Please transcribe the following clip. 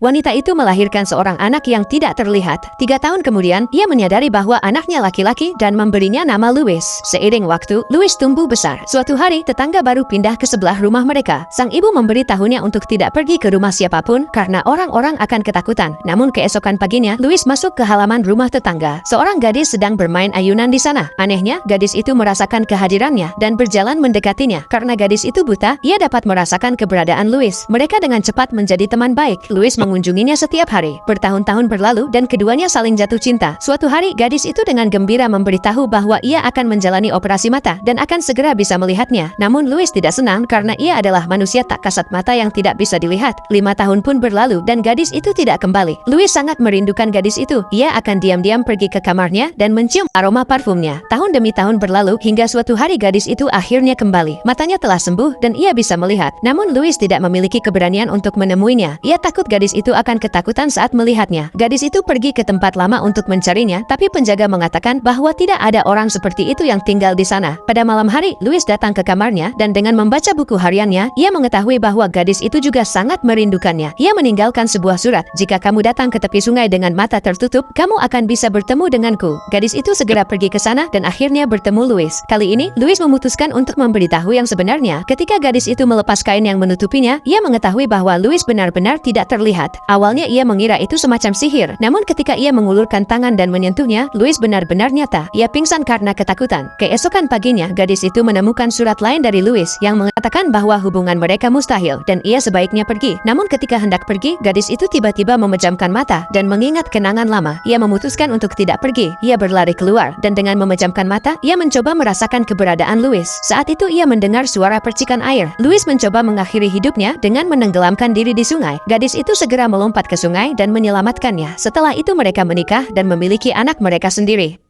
Wanita itu melahirkan seorang anak yang tidak terlihat. 3 tahun kemudian, ia menyadari bahwa anaknya laki-laki dan memberinya nama Louis. Seiring waktu, Louis tumbuh besar. Suatu hari, tetangga baru pindah ke sebelah rumah mereka. Sang ibu memberi tahunya untuk tidak pergi ke rumah siapapun karena orang-orang akan ketakutan. Namun keesokan paginya, Louis masuk ke halaman rumah tetangga. Seorang gadis sedang bermain ayunan di sana. Anehnya, gadis itu merasakan kehadirannya dan berjalan mendekatinya. Karena gadis itu buta, ia dapat merasakan keberadaan Louis. Mereka dengan cepat menjadi teman baik. Louis mengunjunginya setiap hari. Bertahun-tahun berlalu dan keduanya saling jatuh cinta. Suatu hari, gadis itu dengan gembira memberitahu bahwa ia akan menjalani operasi mata dan akan segera bisa melihatnya. Namun Louis tidak senang karena ia adalah manusia tak kasat mata yang tidak bisa dilihat. 5 tahun pun berlalu dan gadis itu tidak kembali. Louis sangat merindukan gadis itu. Ia akan diam-diam pergi ke kamarnya dan mencium aroma parfumnya. Tahun demi tahun berlalu hingga suatu hari gadis itu akhirnya kembali. Matanya telah sembuh dan ia bisa melihat. Namun Louis tidak memiliki keberanian untuk menemuinya. Ia takut gadis itu akan ketakutan saat melihatnya. Gadis itu pergi ke tempat lama untuk mencarinya, tapi penjaga mengatakan bahwa tidak ada orang seperti itu yang tinggal di sana. Pada malam hari, Louis datang ke kamarnya dan dengan membaca buku hariannya, ia mengetahui bahwa gadis itu juga sangat merindukannya. Ia meninggalkan sebuah surat, "Jika kamu datang ke tepi sungai dengan mata tertutup, kamu akan bisa bertemu denganku." Gadis itu segera pergi ke sana dan akhirnya bertemu Louis. Kali ini, Louis memutuskan untuk memberitahu yang sebenarnya. Ketika gadis itu melepas kain yang menutupinya, ia mengetahui bahwa Louis benar-benar tidak terlihat. Awalnya ia mengira itu semacam sihir, namun ketika ia mengulurkan tangan dan menyentuhnya, Louis benar-benar nyata. Ia pingsan karena ketakutan. Keesokan paginya, gadis itu menemukan surat lain dari Louis yang mengatakan bahwa hubungan mereka mustahil dan ia sebaiknya pergi. Namun ketika hendak pergi, gadis itu tiba-tiba memejamkan mata dan mengingat kenangan lama. Ia memutuskan untuk tidak pergi. Ia berlari keluar dan dengan memejamkan mata, ia mencoba merasakan keberadaan Louis. Saat itu ia mendengar suara percikan air. Louis mencoba mengakhiri hidupnya dengan menenggelamkan diri di sungai. Gadis itu segera melompat ke sungai dan menyelamatkannya. Setelah itu mereka menikah dan memiliki anak mereka sendiri.